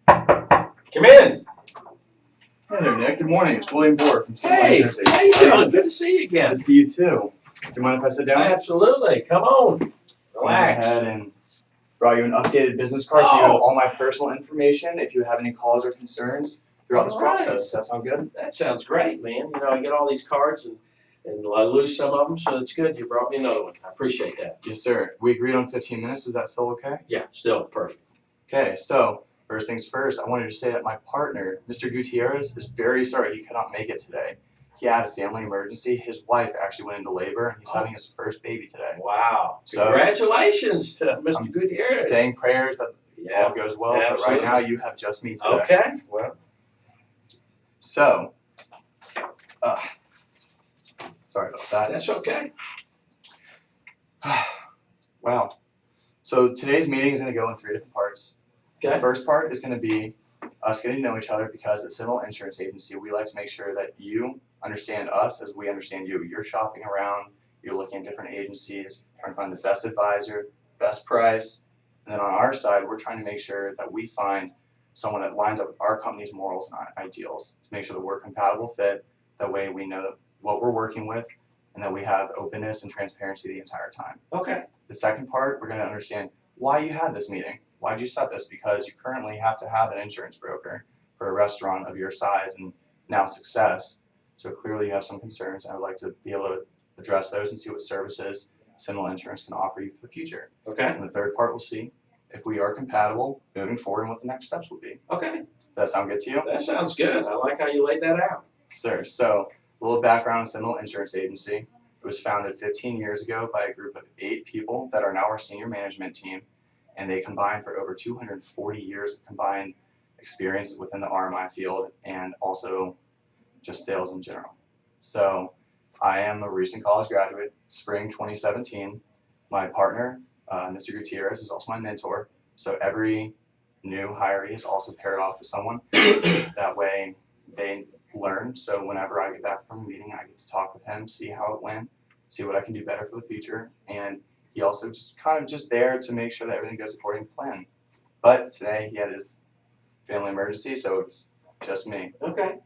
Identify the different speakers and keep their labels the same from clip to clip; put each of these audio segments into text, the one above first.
Speaker 1: Come in.
Speaker 2: Hey there, Nick. Good morning. It's William Bohr from City
Speaker 1: Hey,
Speaker 2: Insurance
Speaker 1: how you
Speaker 2: Agency.
Speaker 1: doing? Good to see you again.
Speaker 2: Good to see you too. Do you mind if I sit down?
Speaker 1: Absolutely. Come on.
Speaker 2: Went
Speaker 1: Relax.
Speaker 2: ahead and brought you an updated business card so you have all my personal information if you have any calls or concerns throughout this process. Does that sound good?
Speaker 1: That sounds great, man. You know, I get all these cards and I lose some of them, so it's good. You brought me another one. I appreciate that.
Speaker 2: Yes, sir. We agreed on 15 minutes. Is that still okay?
Speaker 1: Yeah, still perfect.
Speaker 2: Okay, so first things first, I wanted to say that my partner, Mr. Gutierrez, is very sorry he could not make it today. He had a family emergency. His wife actually went into labor and he's having his first baby today.
Speaker 1: Wow.
Speaker 2: So,
Speaker 1: congratulations to Mr. Gutierrez.
Speaker 2: Saying prayers that all goes well,
Speaker 1: absolutely.
Speaker 2: but right now you have just me today.
Speaker 1: Okay, well.
Speaker 2: So, sorry about that.
Speaker 1: That's okay.
Speaker 2: Wow. So today's meeting is going to go in 3 different parts.
Speaker 1: Okay.
Speaker 2: The first part is going to be us getting to know each other because at Civil Insurance Agency, we like to make sure that you understand us as we understand you. You're shopping around, you're looking at different agencies, trying to find the best advisor, best price, and then on our side, we're trying to make sure that we find someone that lines up with our company's morals and ideals to make sure that we're a compatible fit. That way we know what we're working with and that we have openness and transparency the entire time.
Speaker 1: Okay.
Speaker 2: The second part, we're going to understand why you had this meeting. Why did you set this? Because you currently have to have an insurance broker for a restaurant of your size and now success. So clearly you have some concerns, and I would like to be able to address those and see what services Cinema Insurance can offer you for the future.
Speaker 1: Okay.
Speaker 2: And the third part, we'll see if we are compatible moving forward and what the next steps will be.
Speaker 1: Okay.
Speaker 2: Does that sound good to you?
Speaker 1: That sounds good. I like how you laid that out.
Speaker 2: Sir, so a little background on Cinema Insurance Agency. It was founded 15 years ago by a group of 8 people that are now our senior management team, and they combined for over 240 years of combined experience within the RMI field and also just sales in general. So I am a recent college graduate, spring 2017. My partner, Mr. Gutierrez, is also my mentor. So every new hiree is also paired off with someone. That way they learn. So whenever I get back from a meeting, I get to talk with him, see how it went, see what I can do better for the future. And he also just kind of just there to make sure that everything goes according to plan. But today he had his family emergency, so it's just me.
Speaker 1: Okay.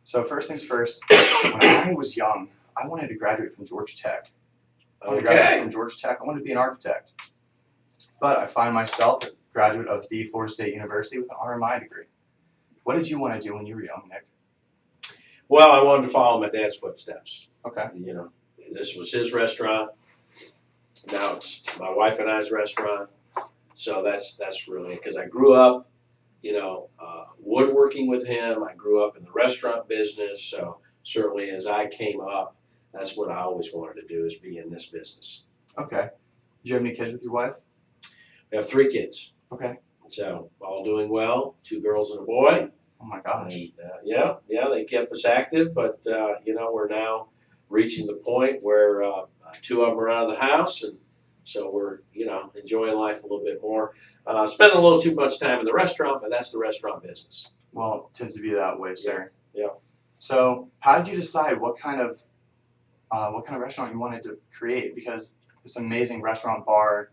Speaker 2: So first things first, when I was young, I wanted to graduate from Georgia Tech. I wanted to graduate from Georgia Tech. I wanted to be an architect. But I find myself a graduate of the Florida State University with an RMI degree. What did you want to do when you were young, Nick?
Speaker 1: Well, I wanted to follow my dad's footsteps.
Speaker 2: Okay.
Speaker 1: You know, this was his restaurant. Now it's my wife and I's restaurant. So that's really because I grew up, you know, woodworking with him. I grew up in the restaurant business. So certainly as I came up, that's what I always wanted to do is be in this business.
Speaker 2: Okay. Did you have any kids with your wife?
Speaker 1: We have 3 kids.
Speaker 2: Okay.
Speaker 1: So all doing well, 2 girls and a boy.
Speaker 2: Oh my gosh.
Speaker 1: And, yeah, they kept us active, but you know, we're now reaching the point where 2 of them are out of the house, and so we're, you know, enjoying life a little bit more. Spending a little too much time in the restaurant, but that's the restaurant business.
Speaker 2: Well, it tends to be that way, sir.
Speaker 1: Yeah.
Speaker 2: So how did you decide what kind of restaurant you wanted to create? Because this amazing restaurant bar.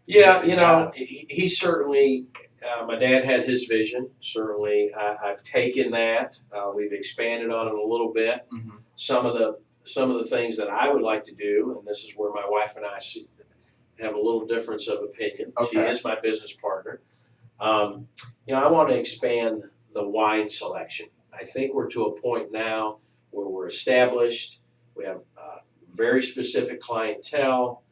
Speaker 1: Yeah, you know, he certainly, my dad had his vision. Certainly, I've taken that. We've expanded on it a little bit.
Speaker 2: Mm-hmm.
Speaker 1: Some of the things that I would like to do, and this is where my wife and I have a little difference of opinion.
Speaker 2: Okay.
Speaker 1: She is my business partner. You know, I want to expand the wine selection. I think we're to a point now where we're established. We have very specific clientele.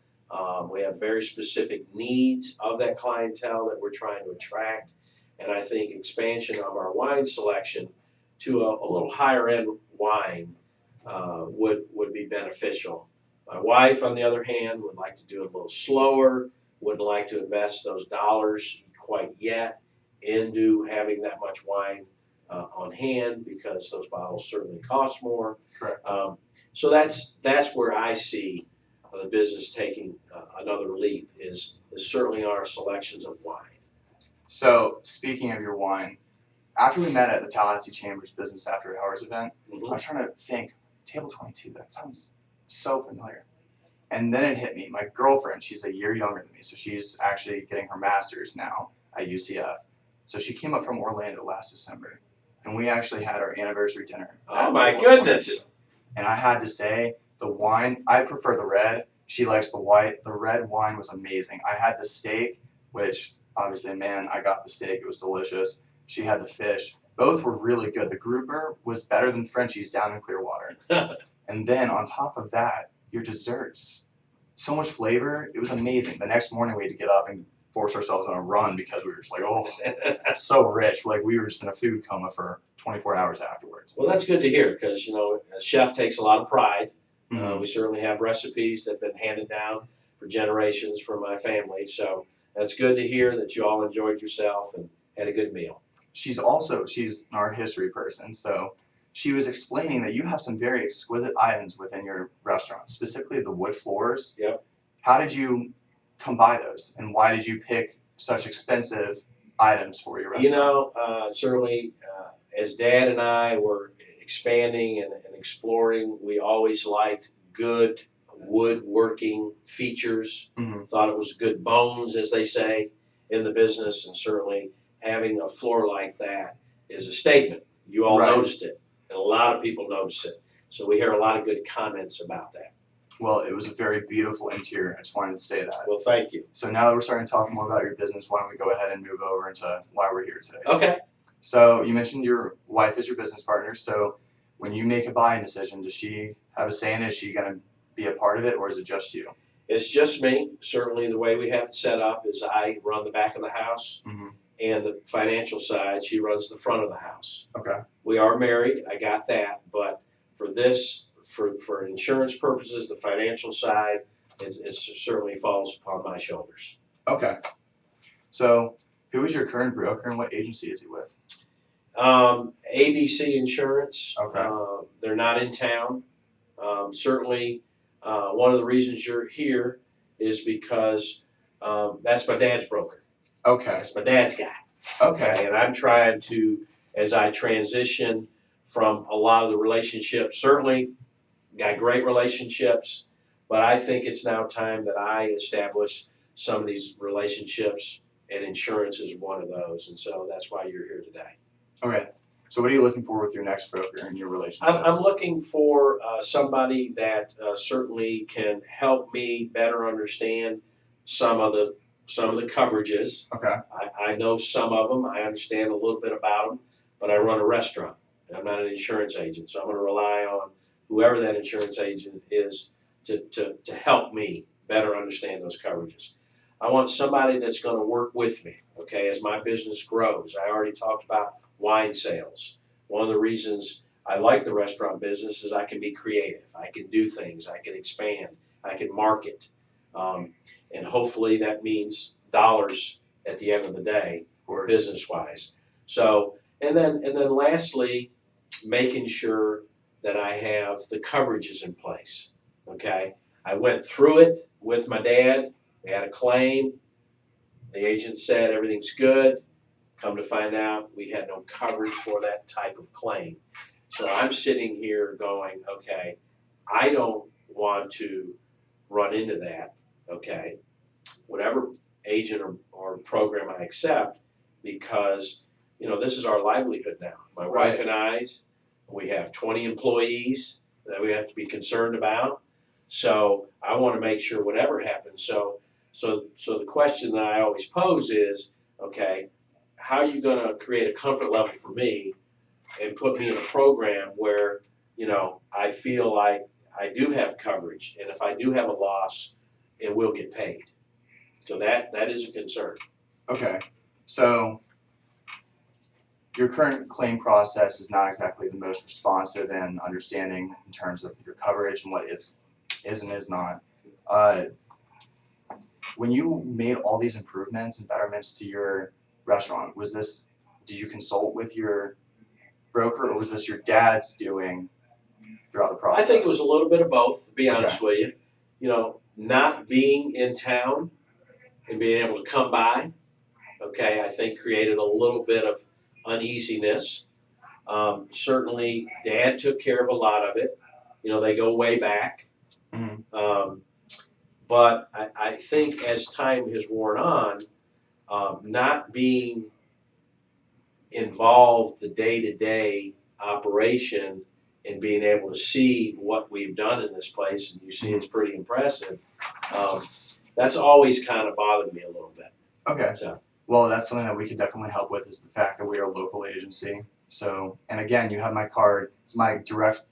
Speaker 1: We have very specific needs of that clientele that we're trying to attract. And I think expansion of our wine selection to a little higher end wine would be beneficial. My wife, on the other hand, would like to do it a little slower, wouldn't like to invest those dollars quite yet into having that much wine on hand because those bottles certainly cost more.
Speaker 2: Correct.
Speaker 1: So that's where I see the business taking another leap is certainly our selections of wine.
Speaker 2: So speaking of your wine, after we met at the Tallahassee Chambers Business After Hours event,
Speaker 1: Mm-hmm.
Speaker 2: I was trying to think, Table 22, that sounds so familiar. And then it hit me. My girlfriend, she's a year younger than me, so she's actually getting her master's now at UCF. So she came up from Orlando last December, and we actually had our anniversary dinner.
Speaker 1: Oh
Speaker 2: at
Speaker 1: my
Speaker 2: Table 22.
Speaker 1: goodness.
Speaker 2: And I had to say, the wine, I prefer the red. She likes the white. The red wine was amazing. I had the steak, which obviously, man, I got the steak. It was delicious. She had the fish. Both were really good. The grouper was better than Frenchie's down in Clearwater. And then on top of that, your desserts. So much flavor. It was amazing. The next morning we had to get up and force ourselves on a run because we were just like, oh, so rich. Like we were just in a food coma for 24 hours afterwards.
Speaker 1: Well, that's good to hear because, you know, a chef takes a lot of pride.
Speaker 2: Mhm.
Speaker 1: We certainly have recipes that have been handed down for generations from my family. So that's good to hear that you all enjoyed yourself and had a good meal.
Speaker 2: She's an art history person, so she was explaining that you have some very exquisite items within your restaurant, specifically the wood floors.
Speaker 1: Yep.
Speaker 2: How did you come by those, and why did you pick such expensive items for your restaurant?
Speaker 1: You know, certainly as Dad and I were expanding and exploring, we always liked good woodworking features.
Speaker 2: Mhm.
Speaker 1: Thought it was good bones, as they say in the business, and certainly having a floor like that is a statement. You all
Speaker 2: Right.
Speaker 1: noticed it, and a lot of people noticed it. So we hear a lot of good comments about that.
Speaker 2: Well, it was a very beautiful interior. I just wanted to say that.
Speaker 1: Well, thank you.
Speaker 2: So now that we're starting to talk more about your business, why don't we go ahead and move over into why we're here today?
Speaker 1: Okay.
Speaker 2: So you mentioned your wife is your business partner. So when you make a buying decision, does she have a say in it? Is she going to be a part of it, or is it just you?
Speaker 1: It's just me. Certainly the way we have it set up is I run the back of the house,
Speaker 2: Mm-hmm.
Speaker 1: and the financial side, she runs the front of the house.
Speaker 2: Okay.
Speaker 1: We are married, I got that, but for this, for insurance purposes, the financial side, it certainly falls upon my shoulders.
Speaker 2: Okay. So who is your current broker and what agency is he with?
Speaker 1: ABC Insurance,
Speaker 2: Okay.
Speaker 1: they're not in town. Certainly, one of the reasons you're here is because that's my dad's broker.
Speaker 2: Okay.
Speaker 1: That's my dad's guy.
Speaker 2: Okay.
Speaker 1: And I'm trying to, as I transition from a lot of the relationships, certainly got great relationships, but I think it's now time that I establish some of these relationships, and insurance is one of those. And so that's why you're here today.
Speaker 2: Okay. So what are you looking for with your next broker in your relationship?
Speaker 1: I'm looking for somebody that certainly can help me better understand some of the coverages.
Speaker 2: Okay.
Speaker 1: I know some of them. I understand a little bit about them, but I run a restaurant. I'm not an insurance agent, so I'm going to rely on whoever that insurance agent is to help me better understand those coverages. I want somebody that's going to work with me, okay, as my business grows. I already talked about wine sales. One of the reasons I like the restaurant business is I can be creative. I can do things. I can expand. I can market. And hopefully that means dollars at the end of the day,
Speaker 2: Of course.
Speaker 1: business-wise. So, and then lastly, making sure that I have the coverages in place, okay? I went through it with my dad. We had a claim. The agent said everything's good. Come to find out, we had no coverage for that type of claim. So I'm sitting here going, okay, I don't want to run into that, okay? Whatever agent or program I accept, because, you know, this is our livelihood now. My wife and I, we have 20 employees that we have to be concerned about. So I want to make sure whatever happens. So the question that I always pose is, okay, how are you going to create a comfort level for me and put me in a program where, you know, I feel like I do have coverage, and if I do have a loss, it will get paid. So that is a concern.
Speaker 2: Okay. So your current claim process is not exactly the most responsive and understanding in terms of your coverage and what is and is not. When you made all these improvements and betterments to your restaurant, did you consult with your broker, or was this your dad's doing throughout the process?
Speaker 1: I think it was a little bit of both, to be honest with you. You know, not being in town and being able to come by, okay, I think created a little bit of uneasiness. Certainly, Dad took care of a lot of it. You know, they go way back.
Speaker 2: Mhm.
Speaker 1: But I think as time has worn on, not being involved the day-to-day operation and being able to see what we've done in this place, and you see it's pretty impressive, that's always kind of bothered me a little bit.
Speaker 2: Okay.
Speaker 1: So,
Speaker 2: Well, that's something that we could definitely help with is the fact that we are a local agency. So, and again, you have my card. It's my direct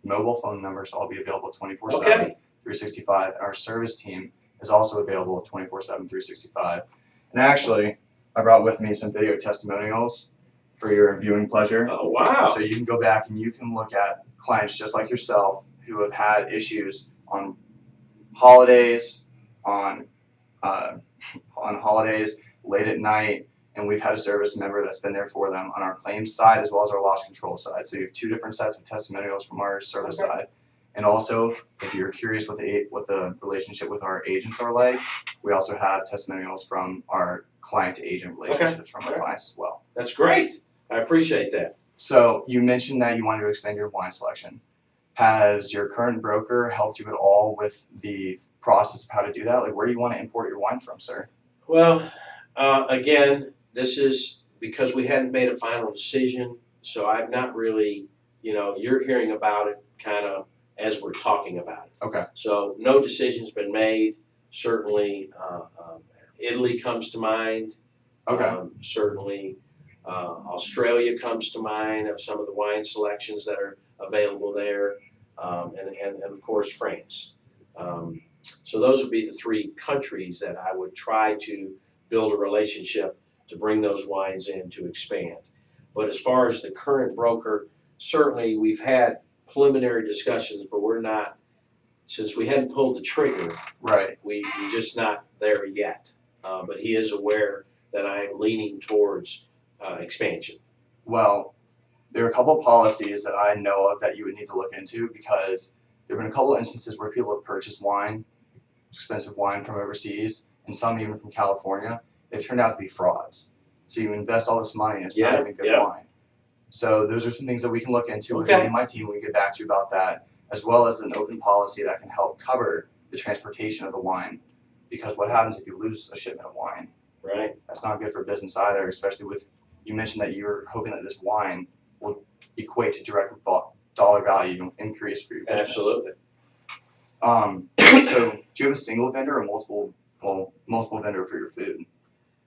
Speaker 2: mobile phone number, so I'll be available 24/7,
Speaker 1: okay,
Speaker 2: 365. Our service team is also available 24/7, 365. And actually, I brought with me some video testimonials for your viewing pleasure.
Speaker 1: oh wow,
Speaker 2: So you can go back and you can look at clients just like yourself who have had issues on holidays, on holidays, late at night, and we've had a service member that's been there for them on our claims side as well as our loss control side. So you have two different sets of testimonials from our service
Speaker 1: Okay.
Speaker 2: side. And also, if you're curious what the relationship with our agents are like, we also have testimonials from our client to agent relationships from our
Speaker 1: Okay.
Speaker 2: clients as well.
Speaker 1: that's great. I appreciate that.
Speaker 2: So you mentioned that you wanted to expand your wine selection. Has your current broker helped you at all with the process of how to do that? Like, where do you want to import your wine from, sir?
Speaker 1: Well, again, this is because we hadn't made a final decision, so I've not really, you're hearing about it kind of as we're talking about it.
Speaker 2: Okay.
Speaker 1: So no decision's been made. Certainly, Italy comes to mind.
Speaker 2: Okay.
Speaker 1: Certainly, Australia comes to mind of some of the wine selections that are available there, and of course France. So those would be the three countries that I would try to build a relationship to bring those wines in to expand. But as far as the current broker, certainly we've had preliminary discussions, but we're not, since we hadn't pulled the trigger,
Speaker 2: Right.
Speaker 1: we're just not there yet. But he is aware that I am leaning towards expansion.
Speaker 2: Well, there are a couple of policies that I know of that you would need to look into because there have been a couple of instances where people have purchased wine, expensive wine from overseas, and some even from California. They've turned out to be frauds. So you invest all this money and it's not
Speaker 1: Yeah,
Speaker 2: even good
Speaker 1: yeah.
Speaker 2: wine. So those are some things that we can look into with
Speaker 1: Okay.
Speaker 2: me and my team when we get back to you about that, as well as an open policy that can help cover the transportation of the wine. Because what happens if you lose a shipment of wine?
Speaker 1: Right.
Speaker 2: That's not good for business either, especially with, you mentioned that you're hoping that this wine will equate to direct dollar value increase for your business.
Speaker 1: Absolutely.
Speaker 2: So do you have a single vendor or multiple vendor for your food?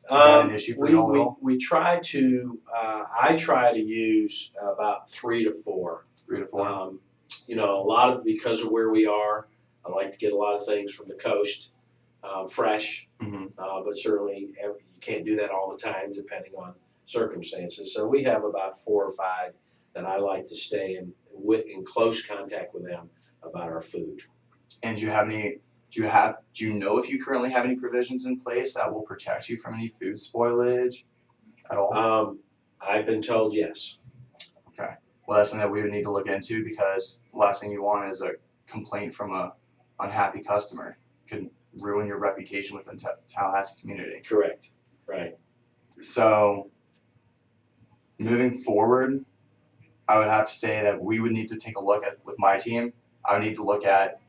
Speaker 2: Is that an issue for y'all at all?
Speaker 1: We try to, I try to use about 3 to 4.
Speaker 2: 3 to 4?
Speaker 1: A lot of, because of where we are, I like to get a lot of things from the coast, fresh,
Speaker 2: Mm-hmm.
Speaker 1: but certainly you can't do that all the time depending on circumstances. So we have about 4 or 5 that I like to stay in close contact with them about our food.
Speaker 2: And do you know if you currently have any provisions in place that will protect you from any food spoilage at all?
Speaker 1: I've been told yes.
Speaker 2: Well, that's something that we would need to look into because the last thing you want is a complaint from a unhappy customer. It could ruin your reputation within Tallahassee community.
Speaker 1: Correct. Right.
Speaker 2: So, moving forward, I would have to say that we would need to take a look at, with my team, I would need to look at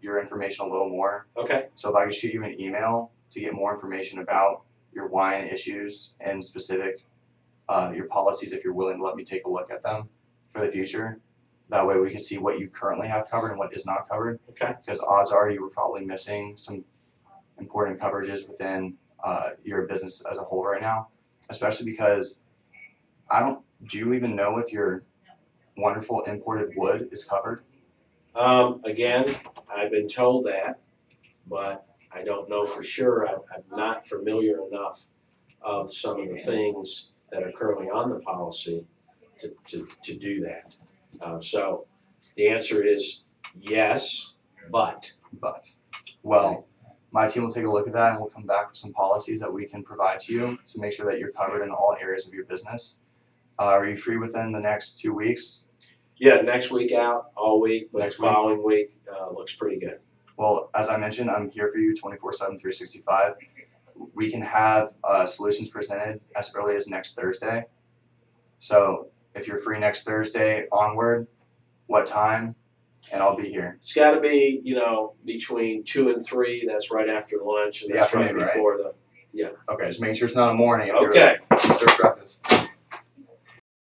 Speaker 2: your information a little more.
Speaker 1: Okay.
Speaker 2: So if I could shoot you an email to get more information about your wine issues and specific, your policies, if you're willing to let me take a look at them for the future. That way we can see what you currently have covered and what is not covered.
Speaker 1: Okay. Because
Speaker 2: odds are you were probably missing some important coverages within your business as a whole right now, especially because do you even know if your wonderful imported wood is covered?
Speaker 1: Again, I've been told that, but I don't know for sure. I'm not familiar enough of some of the things that are currently on the policy to do that. So the answer is yes, but.
Speaker 2: Well, my team will take a look at that and we'll come back with some policies that we can provide to you to make sure that you're covered in all areas of your business. Are you free within the next 2 weeks?
Speaker 1: Yeah, next week out, all week, but
Speaker 2: Next
Speaker 1: the following week looks pretty good.
Speaker 2: Well, as I mentioned, I'm here for you 24/7, 365. We can have solutions presented as early as next Thursday. So if you're free next Thursday onward, what time? And I'll be here.
Speaker 1: It's got to be, between 2 and 3. That's right after lunch, and
Speaker 2: The
Speaker 1: that's right
Speaker 2: afternoon, right?
Speaker 1: before the Yeah.
Speaker 2: Okay, just making sure it's not a morning. If
Speaker 1: Okay.
Speaker 2: You're a surf rep